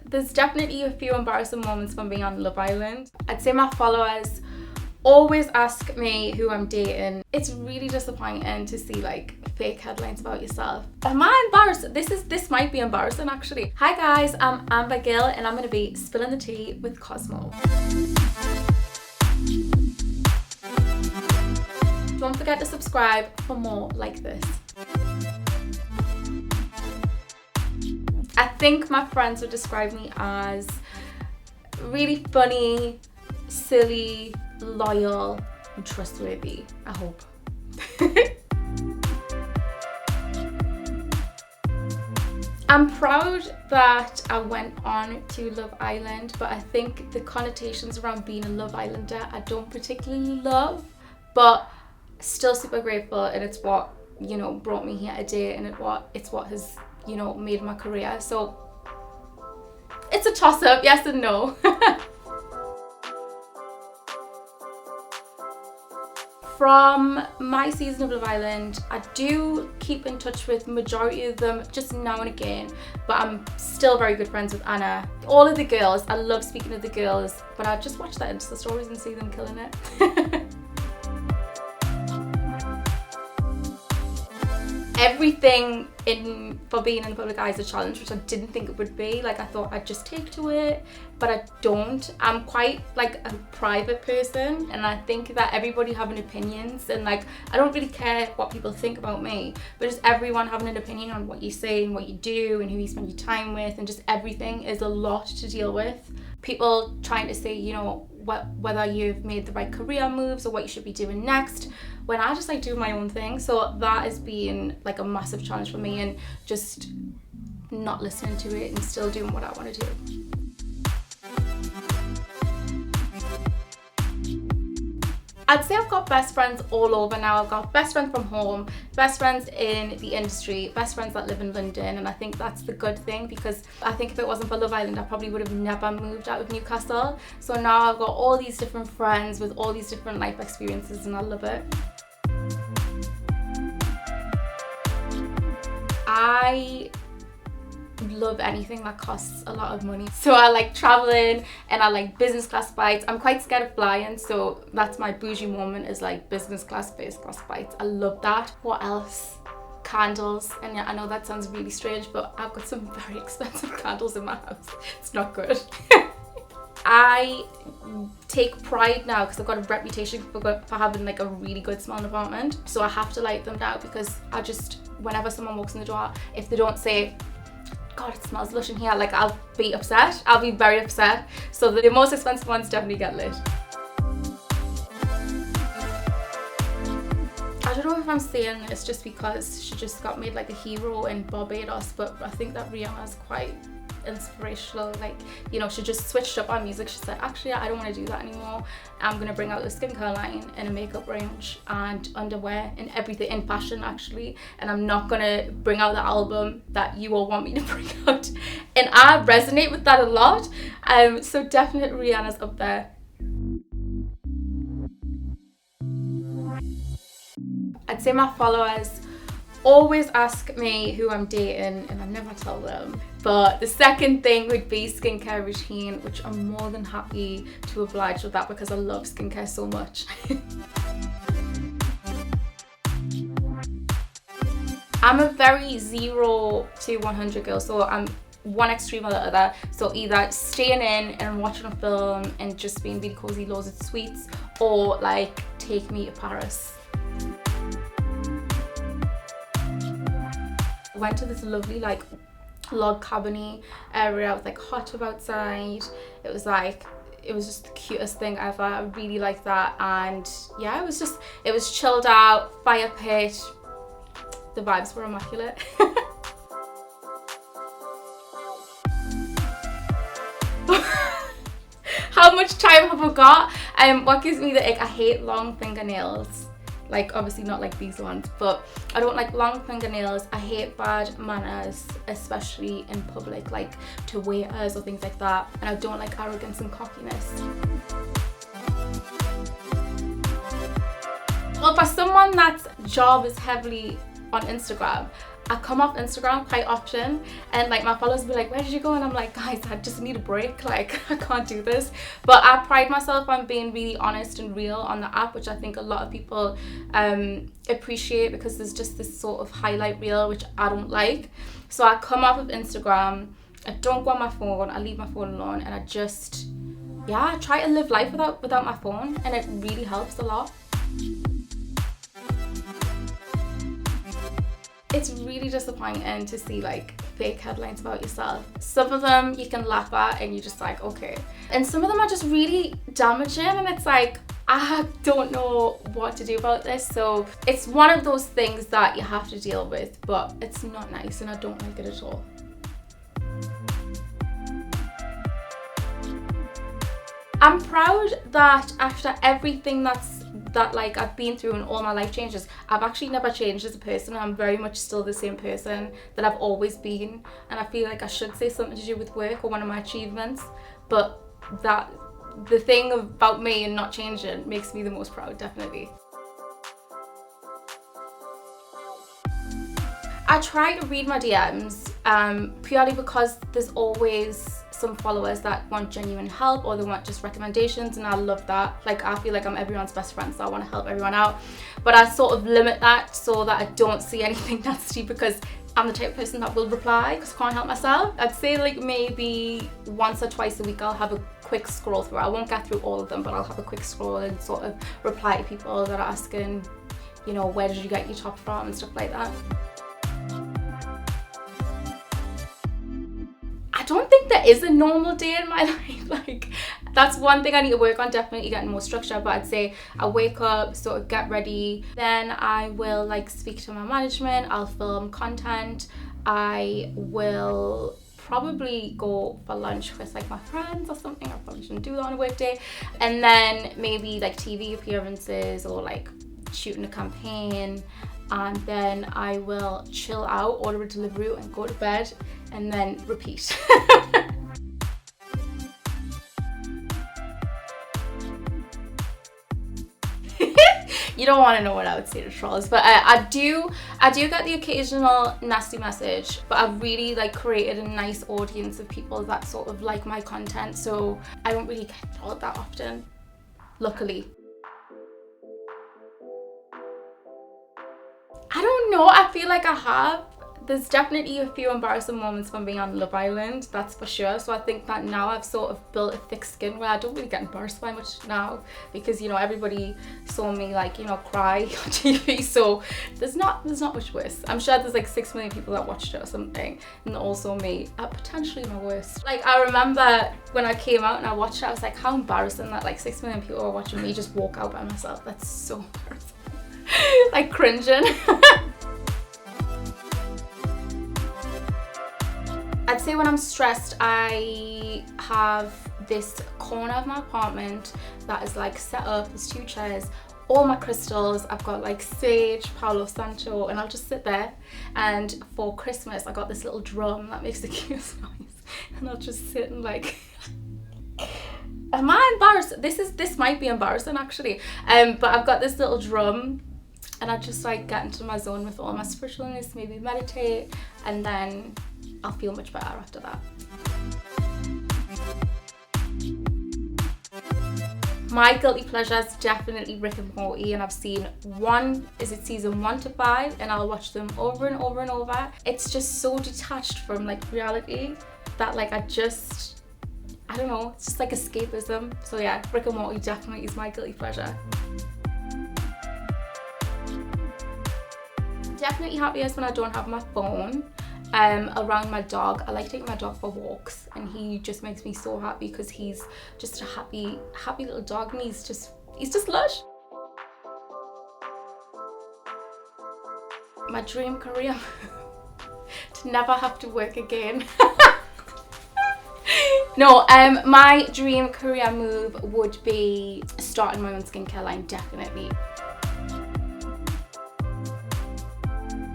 There's definitely a few embarrassing moments from being on Love Island. I'd say my followers always ask me who I'm dating. It's really disappointing to see like fake headlines about yourself. Am I embarrassed? This might be embarrassing actually. Hi guys, I'm Amber Gill and I'm gonna be spilling the tea with Cosmo. Don't forget to subscribe for more like this. I think my friends would describe me as really funny, silly, loyal, and trustworthy, I hope. I'm proud that I went on to Love Island, but I think the connotations around being a Love Islander I don't particularly love, but still super grateful, and it's what, you know, brought me here today, and it's what has, you know, made my career. So it's a toss-up, yes and no. From my season of Love Island, I do keep in touch with majority of them just now and again, but I'm still very good friends with Anna. All of the girls, I love speaking to the girls, but I just watch their Insta stories and see them killing it. Everything for being in the public eye is a challenge, which I didn't think it would be. Like, I thought I'd just take to it, but I don't. I'm quite like a private person, and I think that everybody having opinions, and like I don't really care what people think about me, but just everyone having an opinion on what you say and what you do and who you spend your time with, and just everything is a lot to deal with. People trying to say, you know, whether you've made the right career moves or what you should be doing next, when I just like do my own thing. So that has been like a massive challenge for me, and just not listening to it and still doing what I want to do. I'd say I've got best friends all over now. I've got best friends from home, best friends in the industry, best friends that live in London, and I think that's the good thing, because I think if it wasn't for Love Island, I probably would have never moved out of Newcastle. So now I've got all these different friends with all these different life experiences, and I love it. I love anything that costs a lot of money. So I like traveling and I like business class flights. I'm quite scared of flying, so that's my bougie moment, is like business class, first class flights. I love that. What else? Candles. And yeah, I know that sounds really strange, but I've got some very expensive candles in my house. It's not good. I take pride now, because I've got a reputation for having like a really good smelling apartment, so I have to light them now, because I just, whenever someone walks in the door, if they don't say, God, it smells lush in here, like I'll be upset. I'll be very upset. So the most expensive ones definitely get lit. I don't know if I'm saying this just because she just got made like a hero in Barbados, but I think that Rihanna is quite inspirational. Like, you know, she just switched up our music. She said, actually, I don't want to do that anymore. I'm gonna bring out a skincare line and a makeup range and underwear and everything in fashion, actually, and I'm not gonna bring out the album that you all want me to bring out. And I resonate with that a lot. So definitely Rihanna's up there. I'd say my followers always ask me who I'm dating, and I never tell them. But the second thing would be skincare routine, which I'm more than happy to oblige with that, because I love skincare so much. I'm a very 0 to 100 girl, so I'm one extreme or the other. So either staying in and watching a film and just being really cozy, loads of sweets, or like take me to Paris. Went to this lovely like log cabin area with like hot tub outside. It was just the cutest thing ever. I really liked that, and yeah, it was chilled out, fire pit. The vibes were immaculate. How much time have I got? What gives me the ick? I hate long fingernails. Like, obviously not like these ones, but I don't like long fingernails. I hate bad manners, especially in public, like to waiters or things like that. And I don't like arrogance and cockiness. Well, for someone that's job is heavily on Instagram, I come off Instagram quite often, and like my followers be like, where did you go? And I'm like, guys, I just need a break, like I can't do this. But I pride myself on being really honest and real on the app, which I think a lot of people appreciate, because there's just this sort of highlight reel which I don't like. So I come off of Instagram, I don't go on my phone, I leave my phone alone, and I just, yeah, I try to live life without my phone, and it really helps a lot. It's really disappointing to see like fake headlines about yourself. Some of them you can laugh at and you're just like, okay. And some of them are just really damaging, and it's like, I don't know what to do about this. So it's one of those things that you have to deal with, but it's not nice and I don't like it at all. I'm proud that after everything that like I've been through and all my life changes, I've actually never changed as a person. I'm very much still the same person that I've always been, and I feel like I should say something to do with work or one of my achievements, but that the thing about me and not changing makes me the most proud, definitely. I try to read my DMs purely because there's always some followers that want genuine help, or they want just recommendations, and I love that. Like, I feel like I'm everyone's best friend, so I want to help everyone out, but I sort of limit that so that I don't see anything nasty, because I'm the type of person that will reply because I can't help myself. I'd say like maybe once or twice a week I'll have a quick scroll through. I won't get through all of them, but I'll have a quick scroll and sort of reply to people that are asking, you know, where did you get your top from and stuff like that. I don't think there is a normal day in my life. Like, that's one thing I need to work on, definitely getting more structure. But I'd say I wake up, sort of get ready, then I will like speak to my management, I'll film content, I will probably go for lunch with like my friends or something. I probably shouldn't do that on a work day. And then maybe like TV appearances or like shooting a campaign, and then I will chill out, order a delivery and go to bed, and then repeat. You don't want to know what I would say to trolls, but I do get the occasional nasty message, but I've really like created a nice audience of people that sort of like my content, so I don't really get trolled that often, luckily. I don't know, I feel like I have. There's definitely a few embarrassing moments from being on Love Island, that's for sure. So I think that now I've sort of built a thick skin where I don't really get embarrassed by much now, because, you know, everybody saw me like, you know, cry on TV. So there's not much worse. I'm sure there's like 6 million people that watched it or something, and also me at potentially my worst. Like, I remember when I came out and I watched it, I was like, how embarrassing that like 6 million people are watching me just walk out by myself. That's so embarrassing. Like cringing. I'd say when I'm stressed, I have this corner of my apartment that is like set up, there's 2 chairs, all my crystals, I've got like sage, Palo Santo, and I'll just sit there. And for Christmas, I got this little drum that makes the cutest noise, and I'll just sit and like, am I embarrassed? This might be embarrassing actually, but I've got this little drum, and I just like get into my zone with all my spiritualness, maybe meditate, and then I'll feel much better after that. My guilty pleasure is definitely Rick and Morty, and I've seen season 1 to 5, and I'll watch them over and over and over. It's just so detached from like reality that like I don't know, it's just like escapism. So yeah, Rick and Morty definitely is my guilty pleasure. Definitely happiest when I don't have my phone. Around my dog. I like taking my dog for walks, and he just makes me so happy because he's just a happy little dog, and he's just lush. My dream career to never have to work again. No, my dream career move would be starting my own skincare line, definitely.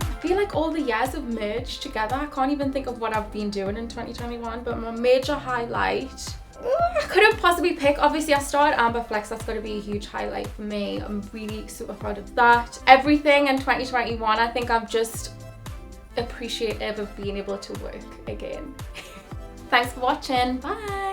I feel like all the years have merged together. I can't even think of what I've been doing in 2021, but my major highlight, I couldn't possibly pick. Obviously I started Amber Flex, that's got to be a huge highlight for me. I'm really super proud of that. Everything in 2021, I think I've just appreciative of being able to work again. Thanks for watching. Bye.